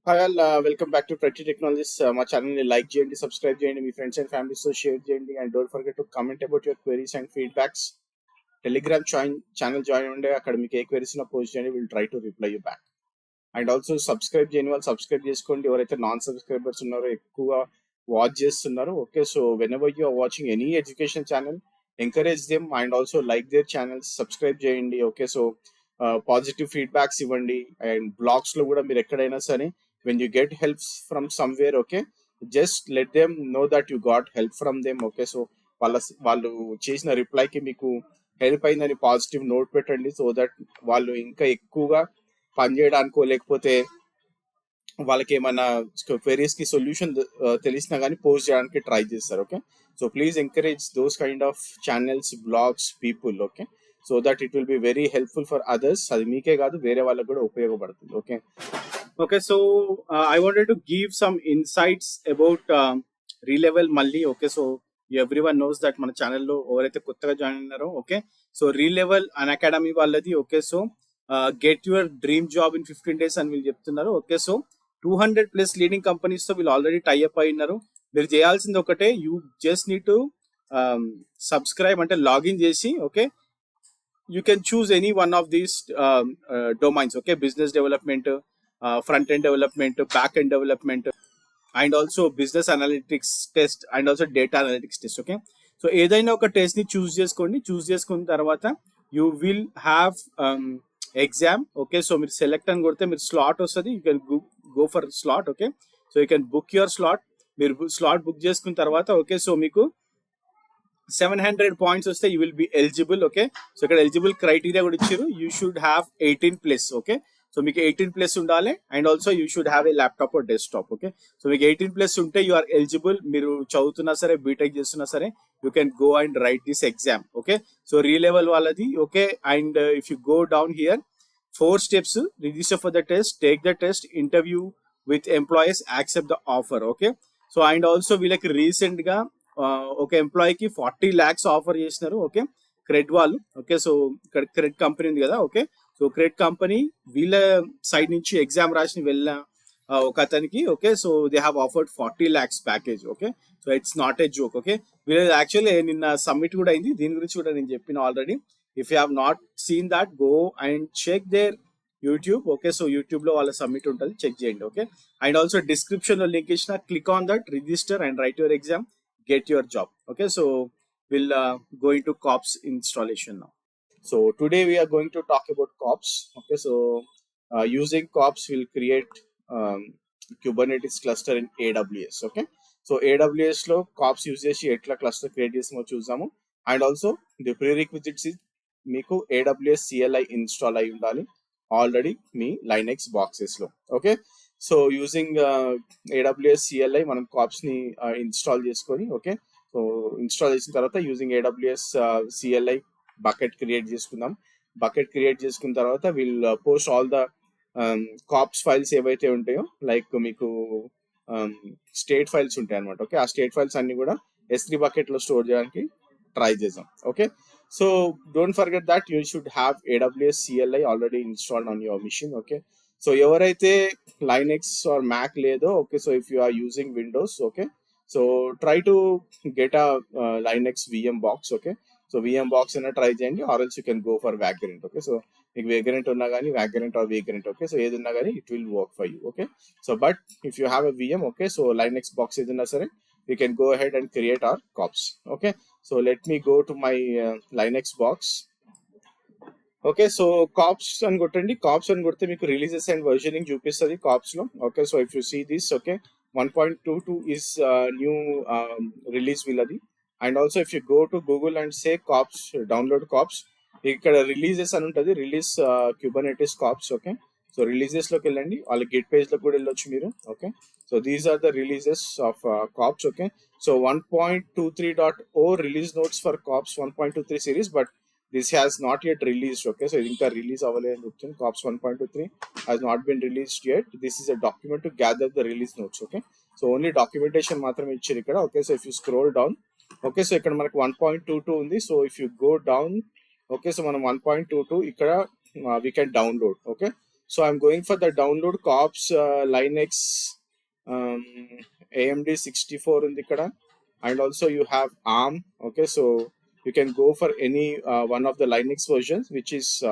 Hi all, welcome back to ప్రతి technologies. మా ఛానల్ని లైక్ చేయండి, సబ్స్క్రైబ్ చేయండి, మీ ఫ్రెండ్స్ అండ్ ఫ్యామిలీస్తో షేర్ చేయండి. And don't forget to comment about your queries and feedbacks. Telegram channel join ఉండే అక్కడ మీకు ఏ క్వెరీస్ ఉన్నా పోస్ట్ చేయండి, will try to reply you back. And also subscribe చేయని వాళ్ళు సబ్స్క్రైబ్ చేసుకోండి. ఎవరైతే నాన్ సబ్స్క్రైబర్స్ ఉన్నారో, ఎక్కువ వాచ్ చేస్తున్నారు, okay. So whenever you are watching any education channel, encourage them and also like their channels, subscribe చేయండి, okay. So positive feedbacks ఇవ్వండి. And blogs లో కూడా మీరు ఎక్కడైనా సరే when you get help from somewhere, okay, just let them know that you got help from them, okay. So వాళ్ళు చేసిన రిప్లైకి మీకు హెల్ప్ అయిందని పాజిటివ్ నోట్ పెట్టండి, సో దట్ వాళ్ళు ఇంకా ఎక్కువగా పనిచేయడానికో లేకపోతే వాళ్ళకి ఏమైనా క్వెరీస్ కి సొల్యూషన్ తెలిసినా కానీ పోస్ట్ చేయడానికి ట్రై చేస్తారు, okay. So please encourage those kind of channels, blogs, people, okay, so that it will be very helpful for others. అది మీకే కాదు, వేరే వాళ్ళకి కూడా ఉపయోగపడుతుంది, okay. Okay, so I wanted to give some insights about Relevel Malli. Okay, so everyone knows that మన ఛానల్లో ఎవరైతే కొత్తగా జాయిన్ అయ్యారో, ఓకే. సో రీలెవెల్ అన్ అకాడమీ వాళ్ళది, okay. So get your dream job in 15 days అని వీళ్ళు చెప్తున్నారు, ఓకే. సో 200+ లీడింగ్ కంపెనీస్ తో వీళ్ళు ఆల్రెడీ టైఅప్ అయినారు. మీరు చేయాల్సింది ఒకటే, you just need to subscribe, అంటే లాగిన్ చేసి, okay. You can choose any one of these domains, okay. Business development, front end development, back end development, and also business analytics test, and also data analytics test, okay. So ఏదైనా ఒక test ని చూస్ చేసుకోండి. చూస్ చేసుకున్న తర్వాత you will have exam, okay. So మీరు select అని కొడితే మీరు స్లాట్ వస్తుంది, you can go for slot, okay. So you can book your slot. మీరు స్లాట్ బుక్ చేసుకున్న తర్వాత, ఓకే, సో మీకు 700 points వస్తే you will be eligible, okay. So ఇక్కడ ఎలిజిబుల్ క్రైటీరియా కూడా ఇచ్చారు. You should have 18+, okay. So మీకు 18+ ఉండాలి. And also you should have a laptop or desktop, okay. So మీకు 18+ ఉంటే యూ ఆర్ ఎలిజిబుల్. మీరు చదువుతున్నా సరే, బీటెక్ చేస్తున్నా సరే, you can go and write this exam, okay. So Relevel వాళ్ళది, okay. And if you go down here, 4 steps: register for the test, take the test, interview with employees, accept the offer, okay. So and also వీళ్ళకి recent గా ఒక ఎంప్లాయీకి 40 lakhs offer చేసినారు, okay. CRED వాళ్ళు, okay. So ఇక్కడ CRED company ఉంది కదా, okay. So CRED company వీళ్ళ సైడ్ నుంచి ఎగ్జామ్ రాసి వెళ్ళిన ఒక అతనికి, okay. So they have offered 40 lakhs package, okay. So it's not a joke, okay. వీళ్ళ యాక్చువల్లీ నిన్న సబ్మిట్ కూడా అయింది. దీని గురించి కూడా నేను చెప్పిన already. If you have not seen that, go and check their YouTube, okay. So YouTube లో వాళ్ళ సబ్మిట్ ఉంటుంది, చెక్ చేయండి, ఓకే. అండ్ ఆల్సో డిస్క్రిప్షన్ లో లింక్ ఇచ్చిన, click on that, register and write your exam, get your job, okay. So we'll go into COPS installation now. So today we are going to talk about COPS, okay. So using COPS we'll create Kubernetes cluster in AWS, okay. So AWS లో COPS use చేసి ఎట్లా cluster create చేసామో చూసాము. And also the ప్రీరిక్విజిట్స్ మీకు AWS CLI install అయి ఉండాలి already మీ Linux boxes లో, okay. So using AWS CLI మనం కాప్స్ ని ఇన్స్టాల్ చేసుకొని, ఓకే. సో ఇన్స్టాల్ చేసిన తర్వాత using AWS CLI bucket create చేసుకుందాం. బకెట్ క్రియేట్ చేసుకున్న తర్వాత will post all the cops files ఏవైతే ఉంటాయో, లైక్ మీకు స్టేట్ ఫైల్స్ ఉంటాయి అనమాట, ఓకే. ఆ స్టేట్ ఫైల్స్ అన్ని కూడా S3 బకెట్ లో స్టోర్ చేయడానికి ట్రై చేద్దాం, okay. So don't forget that you should have AWS CLI already installed on your machine, okay. So ఎవరైతే లైనెక్స్ ఆర్ మ్యాక్ లేదో, okay, so if you are using Windows, okay, so try to get a Linux VM box, okay. So VM box అయినా try చేయండి, or else you can go for Vagrant, okay. So మీకు Vagrant ఉన్నా కానీ Vagrant or Vagrant, okay. So ఏది ఉన్నా కానీ it will work for you, okay. So but if you have a VM, okay, so Linux box ఏది ఉన్నా సరే you can go ahead and create our kops, okay. So let me go to my Linux box, okay. So kops అని కొట్టండి. Caps అని కొడితే మీకు releases and వర్జనింగ్ చూపిస్తుంది kops లో, okay. So if you see this, okay, 1.22 is new release వీళ్ళది. And also if you go to Google and say kops, download kops, ఇక్కడ releases అని ఉంటుంది, release Kubernetes kops, okay. So releases లోకి వెళ్ళండి, వాళ్ళ git page లో కూడా వెళ్ళొచ్చు మీరు, okay. So these are the releases of kops, okay. So 1.23.0 release notes for kops 1.23 series, but this has not yet released, okay. So ఇంకా release అవ్వలేదు అని చెప్తుంది. COPS 1.23 has not been released yet. This is a document to gather the release notes, okay. So only documentation మాత్రమే ఇచ్చారు ఇక్కడ, okay. So if you scroll down, okay, so ఇక్కడ మనకు 1.22 ఉంది. So if you go down, okay, so మనం 1.22 ఇక్కడ we can download, okay. So I'm going for the download COPS Linux AMD 64 in the kada, and also you have ARM. Okay, so you can go for any one of the Linux versions which is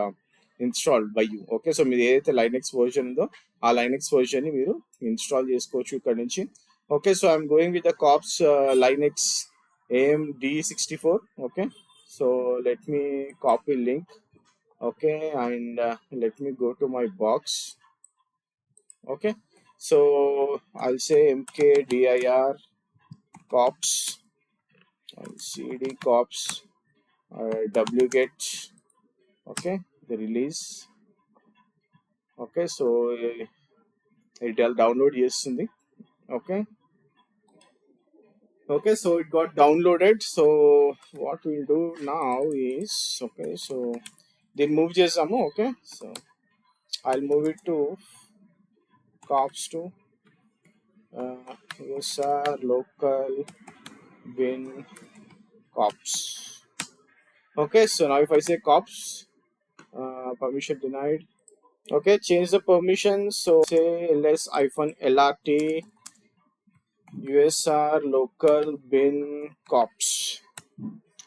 installed by you. Okay, so మీరు ఏదైతే Linux version ఉందో ఆ Linux version ని మీరు install చేసుకోవచ్చు ఇక్కడ నుంచి. Okay, so I'm going with the COPS Linux AMD 64. Okay, so let me copy link. Okay, and let me go to my box. Okay, so I'll say mkdir cops and cd cops wget. Okay, the release. Okay, so it'll download చేస్తుంది. Okay, okay, so it got downloaded. So what we'll do now is, okay, so దీన్ని move చేసాము. Okay, so I'll move it to cops to usr local bin cops. Okay, so now if I say cops, permission denied. Okay, change the permission. So say ls-lrt usr local bin cops.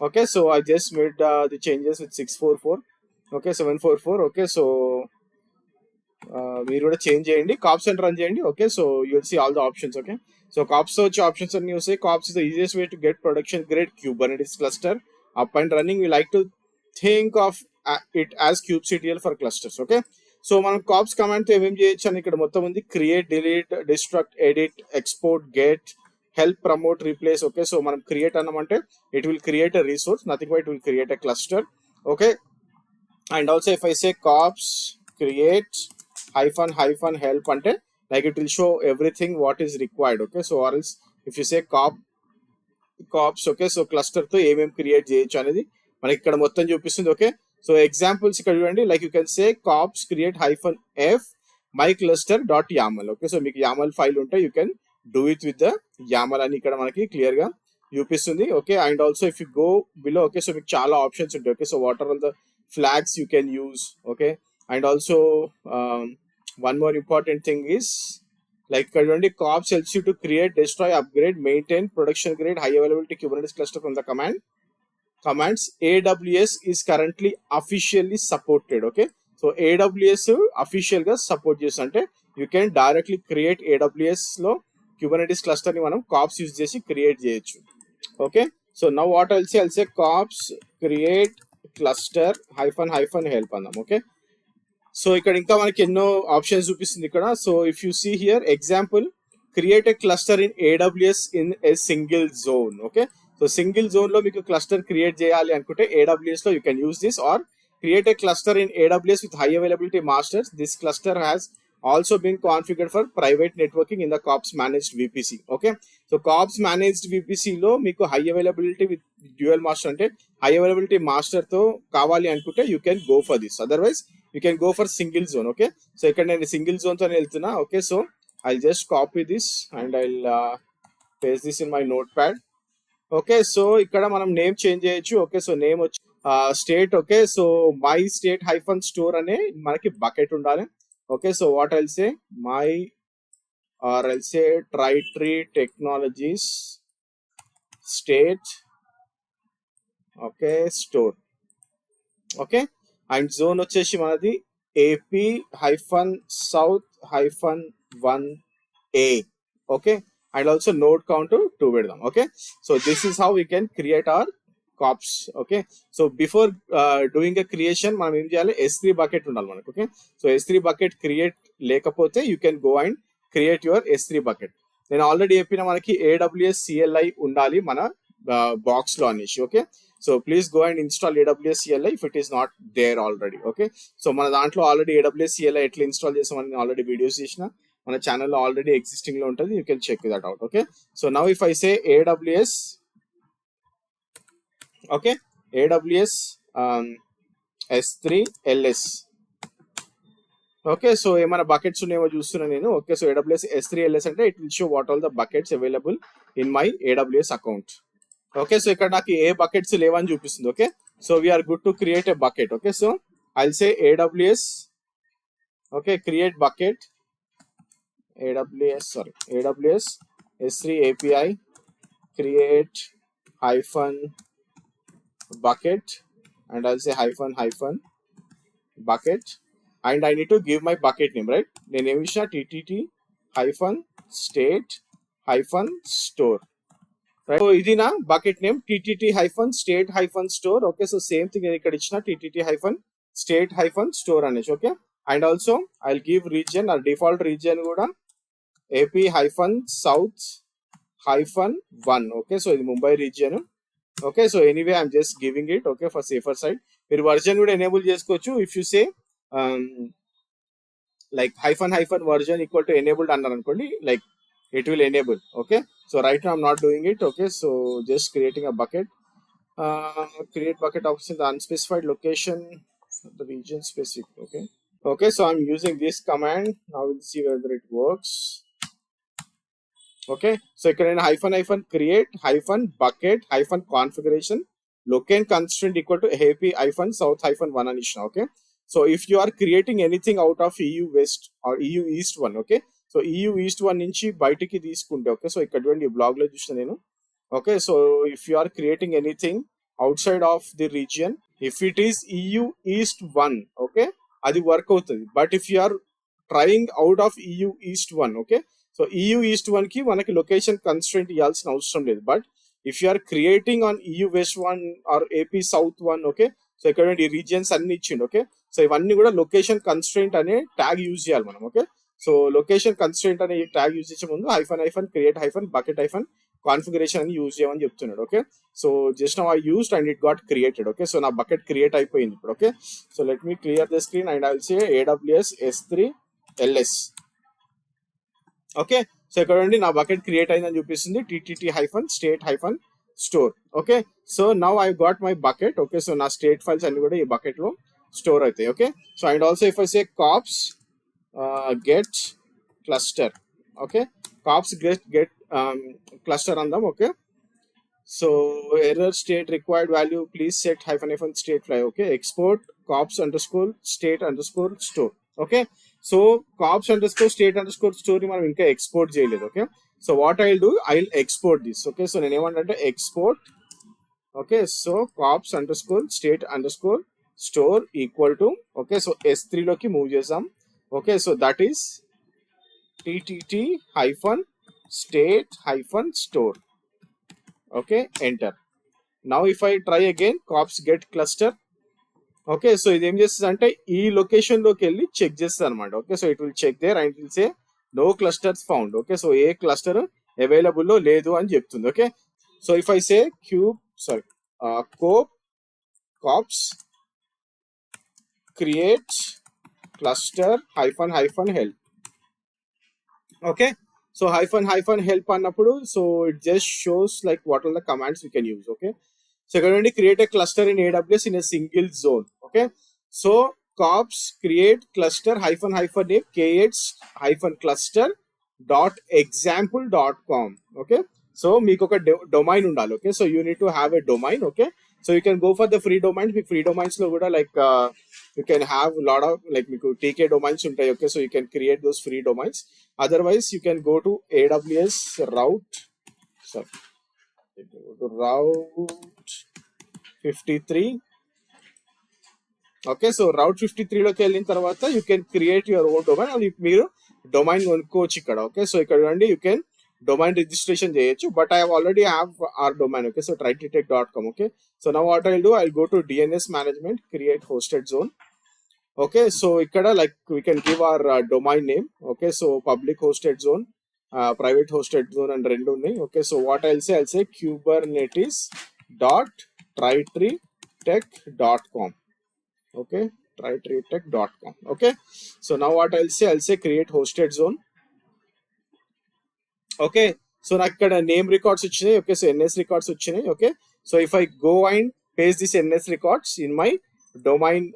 Okay, so I just made the changes with 644. Okay, 744. Okay, so మీరు కూడా change చేయండి, kops and run చేయండి. Okay, so you will see all the options. Okay, so kops వచ్చే options అన్ని వస్తాయి. Kops is the easiest way to get production grade Kubernetes cluster up and running. We like to think of it as kubectl for clusters. Okay, so మనం kops command తో ఏమేమి చేయొచ్చు అని ఇక్కడ మొత్తం ఉంది. Create, delete, destruct, edit, export, get, help, promote, replace. Okay, so మనం create అన్నామంటే it will create a resource, nothing but it will create a cluster. Okay, and also if I say kops create hyphen help ante like it will show everything what is required. Okay, so or else if you say cops, okay, so cluster తో ఏమేం create చేయొచ్చు అనేది మనకి ఇక్కడ మొత్తం చూపిస్తుంది. Okay, so examples ఇక్కడ చూడండి. Like you can say kops create -f my cluster dot yaml. Okay, so మీకు YAML ఫైల్ ఉంటే you can do it with the YAML అని ఇక్కడ మనకి క్లియర్ గా చూపిస్తుంది. Okay, and also if you go below, okay, so మీకు చాలా options ఉంటాయి. Okay, so what are all the flags you can use. Okay, and also one more important thing is like currently cops helps you to create, destroy, upgrade, maintain production grade high availability Kubernetes cluster from the commands. AWS is currently officially supported. Okay, so AWS official గా support చేస్తుంటే you can directly create AWS లో Kubernetes cluster ని మనం cops use చేసి create చేయొచ్చు. Okay, so now what I'll say cops create cluster hyphen help అన్నాం. Okay, so ఇక్కడ ఇంకా మనకి ఎన్నో ఆప్షన్స్ చూపిస్తుంది ఇక్కడ. So if you see here example, create a cluster in AWS in a single zone. Okay, so single zone లో మీకు cluster create చేయాలి అనుకుంటే AWS లో you can use this. Or create a cluster in AWS with high availability masters. This cluster has also been configured for private networking in the COPS managed VPC. Okay, so COPS managed VPC లో మీకు high availability with dual master అంటే high availability master తో కావాలి అనుకుంటే you can go for this. Otherwise you can go for single zone. Okay, so ఇక్కడ నేను single zone తో వెళ్తున్నా. Okay, so I just copy this and I paste this in my notepad. Okay, so ఇక్కడ మనం name change చేయొచ్చు. Okay, so name వచ్చి state. Okay, so my state -store అనే మనకి బకెట్ ఉండాలి. Okay, so what I'll say, my, or I'll say Tritree Technologies state, okay, store. Okay, and zone వచ్చేసి మనది AP-South-1A. Okay, and also node count to 2 పెడదాం. Okay, so this is how we can create our cops. Okay, so before doing a creation మనం ఏం చేయాలి, S3 bucket ఉండాలి మనకు. Okay, so S3 bucket create లేకపోతే you can go and create your S3 bucket. నేను already చెప్పిన మనకి AWS CLI ఉండాలి మన బాక్స్ లో అనేసి. Okay, so please go and install AWS CLI if it is not there already. Okay, so మన దాంట్లో ఆల్రెడీ AWS CLI ఎట్లా ఇన్స్టాల్ చేసామని ఆల్రెడీ వీడియోస్ చేసిన మన ఛానల్లో ఆల్రెడీ ఎగ్జిస్టింగ్ లో ఉంటుంది. You can check that out. Okay, so now if I say AWS, okay, AWS S3 LS. Okay, so ఏమైనా బకెట్స్ ఉన్నాయేమో చూస్తున్నా నేను. Okay, so AWS S3 LS అంటే it will show what all the buckets available in my AWS account. Okay, so ఇక్కడ నాకు ఏ buckets లేవని చూపిస్తుంది. Okay, so we're good to create a bucket. Okay, so I'll say AWS Okay, create bucket AWS S3 API, create hyphen bucket, and I'll say hyphen bucket, and I need to give my bucket name, right? The name is TTT hyphen state hyphen store, right? So ఇది నా bucket name TTT hyphen state hyphen store. Okay, so same thing ఇక్కడ ఇచ్చిన TTT hyphen state hyphen store అనేసి. Okay, and also I'll give region or default region కూడా AP hyphen south hyphen 1. Okay, so ఇది Mumbai region. Okay, so anyway I'm just giving it, okay, for safer side. మీరు version కూడా enable చేసుకోవచ్చు. If you say like hyphen version equal to enabled అన్నారు అనుకోండి, like it will enable. Okay, so right now I'm not doing it. Okay, so just creating a bucket, create bucket option the unspecified location for the region specific. Okay, so I'm using this command. Now we'll see whether it works. Okay, so ఇక్కడ నేను hyphen create hyphen bucket hyphen configuration locale constraint equal to AP hyphen south hyphen 1 అని ఇచ్చిన. Okay, so if you are creating anything out of EU West or EU East 1, okay, so EU East 1 నుంచి బయటికి తీసుకుంటే, okay, so ఇక్కడ చూడండి blog లో చూసిన నేను. Okay, so if you are creating anything outside of the region, if it is EU East 1, okay, అది work అవుతుంది. But if you are trying out of EU East 1, okay, so EU East 1 కి మనకి location constraint ఇవ్వాల్సిన అవసరం లేదు. But if you are creating on EU West 1 or AP South 1, okay, so ఇక్కడ ఈ regions అన్ని ఇచ్చిండు. ఓకే, సో ఇవన్నీ కూడా లొకేషన్ కన్స్ట్రెంట్ అనే ట్యాగ్ యూజ్ చేయాలి మనం. ఓకే, సో లొకేషన్ కన్స్ట్రెంట్ అనే ట్యాగ్ యూజ్ చేసే ముందు hyphen create hyphen bucket hyphen configuration అని యూజ్ చేయమని చెప్తున్నాడు. Okay, so just now I used and it got created. Okay, so నా బకెట్ క్రియేట్ అయిపోయింది ఇప్పుడు. Okay, so let me clear the screen and I will say AWS S3 LS. Okay, so ఇక్కడ నుండి నా bucket create అయిందని చూపిస్తుంది TTT hyphen state hyphen store. Okay, so now I got my bucket. Okay, so నా state files అన్ని కూడా ఈ bucket లో స్టోర్ అవుతాయి. Okay, so and also if I say kops get cluster. Okay, kops get cluster అందాం. Okay, so error state required value please set hyphen state fly. Okay, export kops underscore state underscore store. Okay, so kops underscore state underscore store మనం ఇంకా export చేయలేదు. Okay, so what I do, I will export this. Okay, so నేను ఏమంటే export. Okay, so kops underscore state underscore store equal to, okay, so S3 లోకి move చేసాం. Okay, so that is TTT hyphen state hyphen store. Okay, enter. Now if I try again cops get cluster. Okay, so ఇది ఏం చేస్తుంది అంటే ఈ location లోకి వెళ్ళి check చేస్తుంది అనమాట. Okay, so it will check there and will say no clusters found. Okay, so ఏ క్లస్టర్ అవైలబుల్ లో లేదు అని చెప్తుంది. Okay, so if I say kops create cluster hyphen help. Okay, so hyphen help అన్నప్పుడు so it just shows like what are the commands we can use. Okay, so ఇక్కడ నుండి create a cluster in AWS in a single zone. Okay, so kops create cluster hyphen name creates cluster .example.com. Okay, so మీకు ఒక domain ఉండాలి. Okay, so you need to have a domain. Okay, so you can go for the free domains. మీకు free domains లో కూడా like you can have lot of like మీకు TK domains ఉంటాయి. Okay, so you can create those free domains. Otherwise you can go to AWS route 53. Okay, so route 53 లోకి వెళ్ళిన తర్వాత you can create your own domain. అది మీరు domain కొనుక్కోవచ్చు ఇక్కడ. Okay, so ఇక్కడ చూడండి యూ కెన్ డొమైన్ రిజిస్ట్రేషన్ చేయొచ్చు. But I already have our domain. Okay, so trititech.com. Okay, so now what I do, I go to DNS management, create hosted zone. Okay, so ఇక్కడ like we can give our domain name. Okay, so public hosted zone, private hosted zone and రెండు ఉన్నాయి. Okay, so what I'll say kubernetes .trititech.com. okay, trititech.com. okay, so now what I'll say create hosted zone. Okay, so నాకు ఇక్కడ name records వచ్చినాయి. Okay, so NS records వచ్చినాయి. Okay, so if I go and paste this NS records in my domain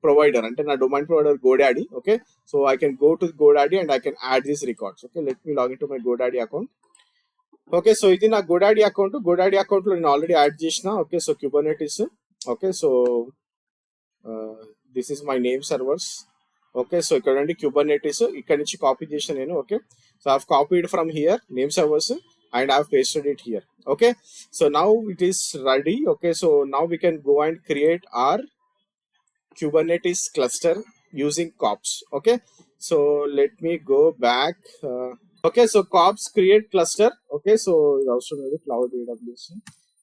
provider, అంటే నా domain provider GoDaddy. Okay, so I can go to GoDaddy and I can add this records. Okay, let me login to my GoDaddy account. Okay, so ఇది నా GoDaddy అకౌంట్. GoDaddy account లో నేను already add చేసిన. Okay, so Kubernetes. Okay, so this is my name servers. Okay so ఇక్కడ నుండి Kubernetes ఇక్కడ నుంచి కాపీ చేసిన నేను. Okay so I have copied from here name servers and I have pasted it here. Okay so now it is ready. Okay so now we can go and create our Kubernetes cluster using kops. Okay so let me go back. Okay so kops create cluster. Okay so it also knows cloud AWS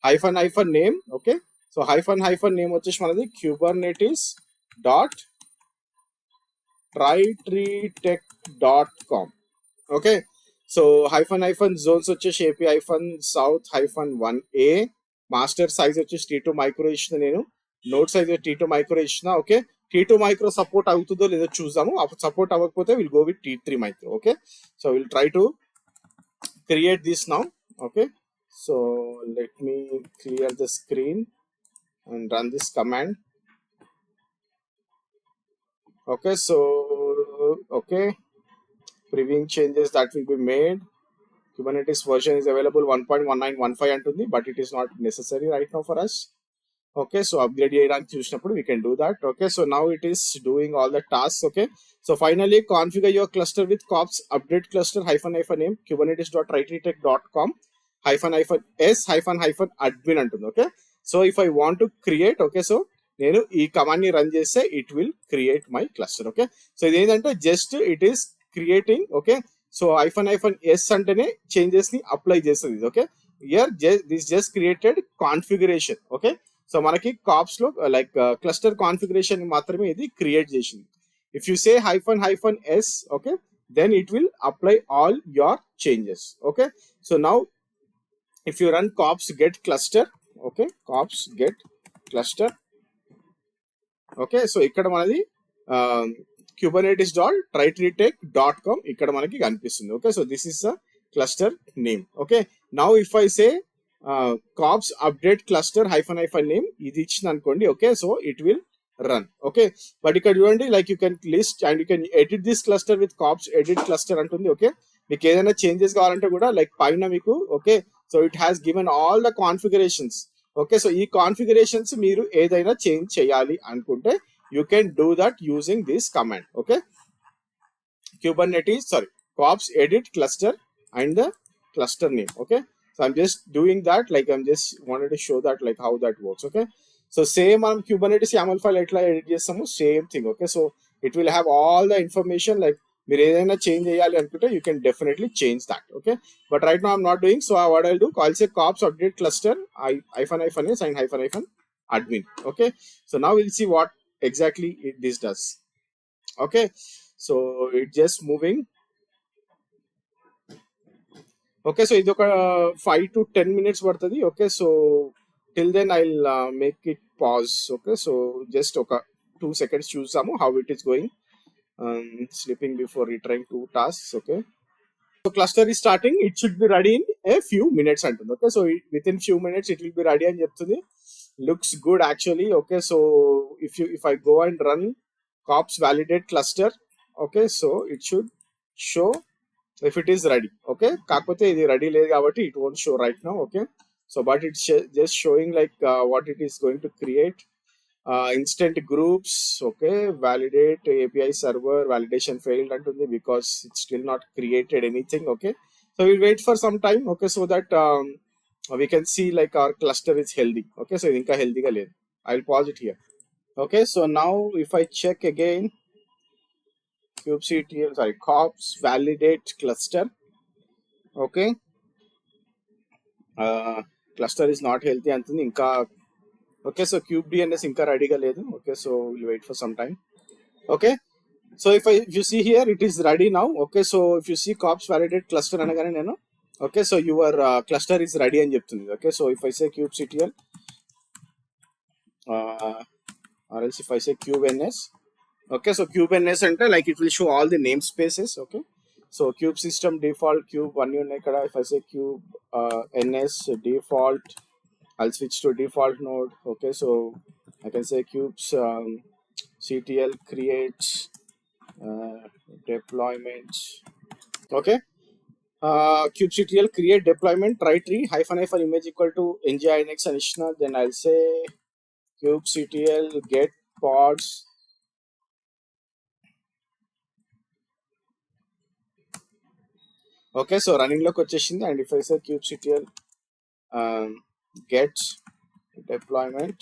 hyphen name. Okay so hyphen name వచ్చేసి మనది Kubernetes dot tritreetech.com. Okay so hyphen zones వచ్చేసి AP hyphen south hyphen 1a master size వచ్చేసి T2 micro ఇచ్చిన నేను. Note size T2 micro ఇచ్చిన. Okay T2 micro support అవుతుందో లేదో చూద్దాము. సపోర్ట్ అవ్వకపోతే will go with T3 micro. Okay so will try to create this now. Okay so let me clear the screen and run this command. Okay so okay previewing changes that will be made. Kubernetes version is available 1.1915 antundi but it is not necessary right now for us. Okay so upgrade cheyadaniki chusinapudu we can do that. Okay so now it is doing all the tasks. Okay so finally configure your cluster with kops update cluster hyphen name kubernetes.tritreetech.com hyphen s hyphen admin antundi. Okay so if I want to create, okay so నేను ఈ command ని run చేస్తే it will create my cluster. Okay so ఇది ఏంటంటే just it is creating. Okay so hyphen s అంటేనే changes ని apply చేస్తుంది. Okay here this just created configuration. Okay so మనకి కాప్స్ లో లైక్ క్లస్టర్ కాన్ఫిగరేషన్ మాత్రమే ఇది క్రియేట్ చేసింది. If you say hyphen s okay then it will apply all your changes. Okay so now if you run kops get cluster, okay kops get cluster. Okay so ఇక్కడ మనది kubernetes.tritreetech.com ఇక్కడ మనకి కనిపిస్తుంది. Okay so this is the cluster name. Okay now if I say kops update cluster hyphen name ఇది ఇచ్చింది అనుకోండి. Okay so it will run. Okay but ఇక్కడ చూడండి like you can list and you can edit this cluster with kops edit cluster అంటుంది. Okay మీకు ఏదైనా changes కావాలంటే కూడా లైక్ పైన మీకు okay so it has given all the configurations. Okay so ఈ కాన్ఫిగరేషన్స్ మీరు ఏదైనా చేంజ్ చేయాలి అనుకుంటే you can do that using this command. Okay Kubernetes kops edit cluster and the cluster name. Okay so I'm just doing that like I'm just wanted to show that like how that works. Okay so same మనం Kubernetes YAML file ఎట్లా edit చేస్తాము same thing. Okay so it will have all the information like మీరు ఏదైనా change చేయాలి అనుకుంటే you can definitely change that. Okay but right now I'm not doing so what I'll do call say kops update cluster hyphen s and hyphen admin. Okay so now we'll see what exactly this does. Okay so it just moving. Okay so ఇది ఒక 5 to 10 minutes పడుతుంది. Okay so till then I will make it pause. Okay so just ఒక 2 seconds చూసాము how it is going. Sleeping before retrying 2 tasks. Okay so cluster ఈ starting it should be ready in a few minutes అంటుంది. Okay so within few minutes it will be ready అని చెప్తుంది. Looks good actually. Okay so if I go and run kops validate cluster, okay so it should show if it is ready. Okay కాకపోతే ఇది ready లేదు కాబట్టి it won't show right now. Okay so but it's just showing like what it is going to create. Instant groups. Okay validate API server validation failed antundi because it's still not created anything. Okay so we'll wait for some time. Okay so that we can see like our cluster is healthy. Okay so ఇది ఇంకా హెల్తీగా లేదు. I'll pause it here. Okay so now if I check again kubectl kops validate cluster. Okay cluster is not healthy antundi inka. Okay so kubedns inka ready ga ledu. Okay so we'll wait for some time. Okay so if you see here it is ready now. Okay so if you see kops validate cluster anagane nenu okay so your cluster is ready అని చెప్తుంది. Okay so if I say kubectl or else if I say kubens. Okay so kubens ante like it will show all the namespaces. Okay so kube system default kube one unit ikkada. If I say kube ns default I'll switch to default node. Okay so I can say kubes ctl create deployment. Okay kubectl create deployment try-tree hyphen image equal to nginx and ishna. Then I'll say kubectl get pods okay, so running లోకి వచ్చేసింది. And if I say kubectl get deployment,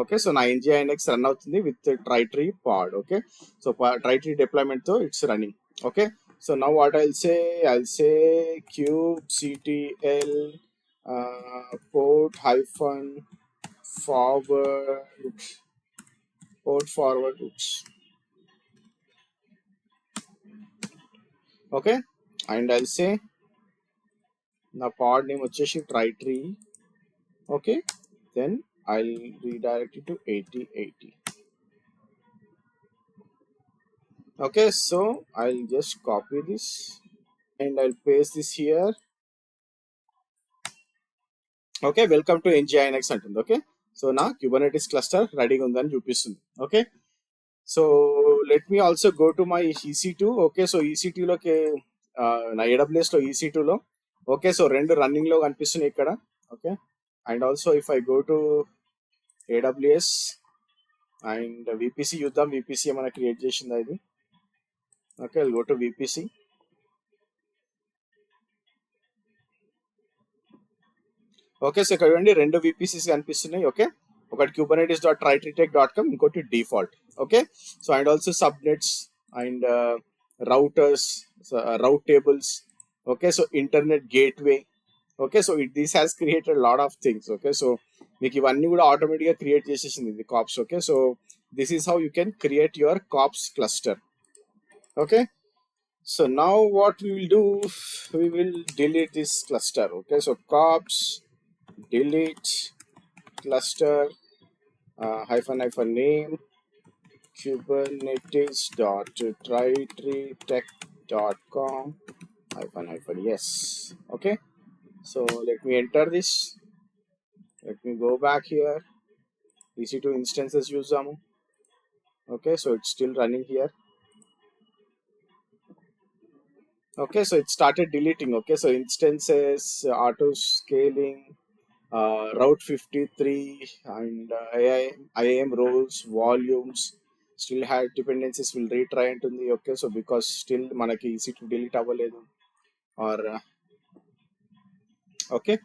okay, so నా nginx run అవుతుంది with Tritree pod. Okay, so Tritree deployment తో it's running. Okay, so now what I'll say kubectl port hyphen forward port forward. Oops. Okay, and I'll say నా pod name వచ్చేసి ట్రైట్రీ. Okay, then I'll redirect it to 8080. Okay, so I'll just copy this and I'll paste this here. Okay, welcome to nginx అంటుంది. Okay, so నా kubernetes cluster రెడీగా ఉందని చూపిస్తుంది. Okay, so let me also go to my EC2. Okay, so EC2 లోకి నా AWS లో EC2 లో okay, so రెండు రన్నింగ్ లో కనిపిస్తున్నాయి ఇక్కడ. Okay, and also if I go to AWS and VPC చూద్దాం. VPC ఏమైనా క్రియేట్ చేసిందా ఇది? Okay, go to VPC. Okay, so ఇక్కడ చూడండి రెండు VPCs కనిపిస్తున్నాయి. ఓకే, ఒకటి kubernetes.tritreetech.com, ఇంకోటి default. Okay, so and also subnets and routers, route tables. Okay, so internet gateway. Okay, so this has created lot of things. Okay, so మీకు ఇవన్నీ కూడా ఆటోమేటిక్ గా క్రియేట్ చేసేసింది ఇది kops. Okay, so this is how you can create your kops cluster. Okay, so now what we will do, we will delete this cluster. Okay, so cops delete cluster hyphen name kubernetes.tritreetech.com hyphen yes. Okay, so let me enter this. Let me go back here. EC2 instances use them. Okay, so it's still running here. Okay, so it started deleting. Okay, so instances, auto scaling, route 53 and IAM roles, volumes still had dependencies, will retry ఉంటుంది. Okay, so because still మనకి EC2 delete అవ్వలేదు or okay,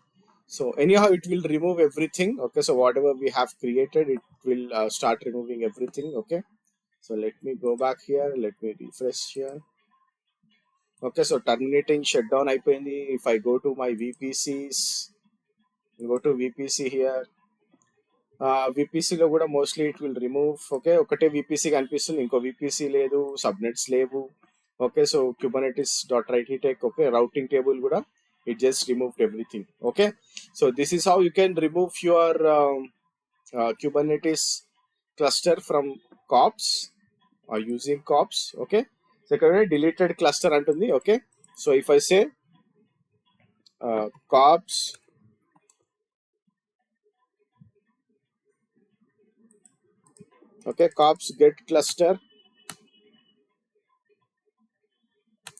so anyhow it will remove everything. Okay, so whatever we have created, it will start removing everything. Okay, so let me go back here, let me refresh here. Okay, so terminating shutdown అయిపోయింది. If I go to my VPCs, go to VPC here. VPC లో కూడా mostly it will remove. Okay, ఒకటే VPC కనిపిస్తుంది, ఇంకో VPC లేదు, subnets లేవు. Okay, so kubernetes.tritreetech. Okay, routing table కూడా it just removed everything. Okay, so this is how you can remove your Kubernetes cluster from kops using kops. Okay, so ఇక్కడ deleted cluster అంటుంది. Okay, so if I say kops okay, kops get cluster.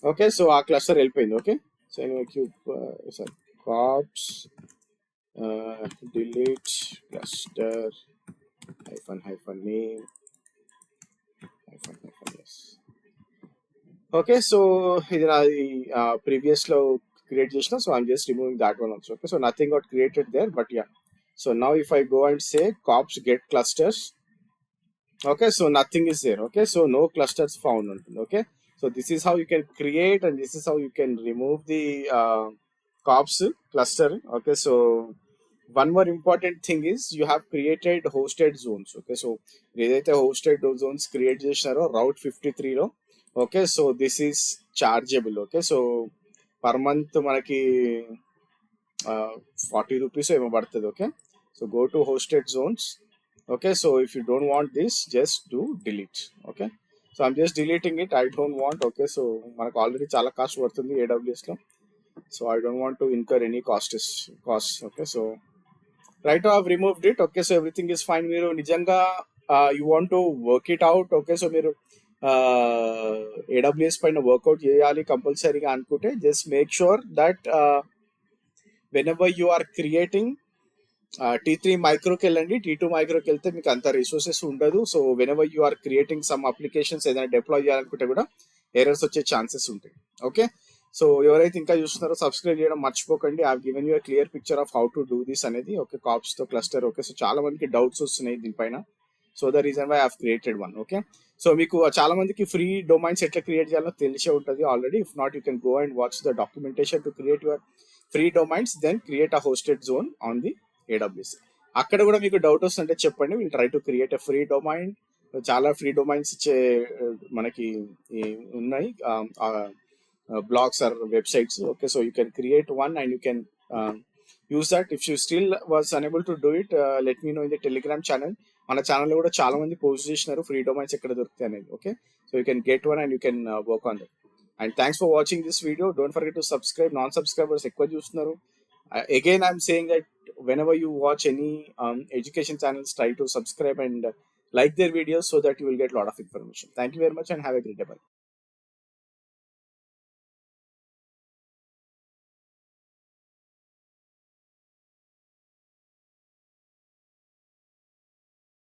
Okay, so ఆ cluster వెళ్ళిపోయింది. Okay, so sorry kops delete cluster hyphen name hyphen yes. Okay, so ఇది నాది previous లో create చేసిన, so I'm just removing that one also. Okay, so nothing got created there, but yeah. So now if I go and say kops get clusters. Okay, so nothing is there. Okay, so no clusters found. Okay, so this is how you can create and this is how you can remove the cops cluster. Okay, so one more important thing is you have created hosted zones. Okay, so ఏదైతే hosted zones create చేసినారో route 53 లో. Okay, so this is chargeable. Okay, so per month మనకి 40 rupees ఏమో పడుతుంది. Okay, so go to hosted zones. Okay, so if you don't want this, just do delete. Okay, so I'm just deleting it. I don't want. Okay, so మనకు already చాలా cost పడుతుంది AWS లో, so I don't want to incur any costs. Okay, so right now I've removed it. Okay, so everything is fine. మీరు నిజంగా you want to work it out. Okay, so మీరు AWS పైన work out చేయాలి కంపల్సరీగా అనుకుంటే just make sure that whenever you are creating T3 మైక్రోకి వెళ్ళండి. T2 మైక్రోకి వెళ్తే మీకు అంత రిసోర్సెస్ ఉండదు. So whenever you are creating some applications ఏదైనా డిప్లాయ్ చేయాలనుకుంటే కూడా ఎర్రర్స్ వచ్చే ఛాన్సెస్ ఉంటాయి. ఓకే, సో ఎవరైతే ఇంకా చూస్తున్నారో సబ్స్క్రైబ్ చేయడం మర్చిపోకండి. I given you clear picture of how to do this అనేది. ఓకే, కాప్స్ తో క్లస్టర్. ఓకే, సో చాలా మందికి డౌట్స్ వస్తున్నాయి దీనిపైన. So the reason why I have created one. Okay, so మీకు చాలా మందికి ఫ్రీ డొమైన్స్ ఎట్లా క్రియేట్ చేయాలో తెలిసే ఉంటుంది already. If not, you can go and watch the documentation to create your free domains, then create a hosted zone on the AWS. అక్కడ కూడా మీకు డౌట్ వస్తుంటే చెప్పండి, will try to create a free domain. చాలా free domains ఇచ్చే మనకి ఉన్నాయి, blogs or websites. Okay, so you can create one and you can use that. If you still was unable to do it, let me know in the Telegram channel. మన ఛానల్లో కూడా చాలా మంది post చేసినారు free domains ఎక్కడ దొరుకుతాయి అనేది. Okay, so you can get one and you can work on that. And thanks for watching this video. Don't forget to subscribe. Non subscribers ఎక్కువ చూస్తున్నారు. Again, I'm saying that whenever you watch any education channels, try to subscribe and like their videos so that you will get a lot of information. Thank you very much and have a great day. Bye.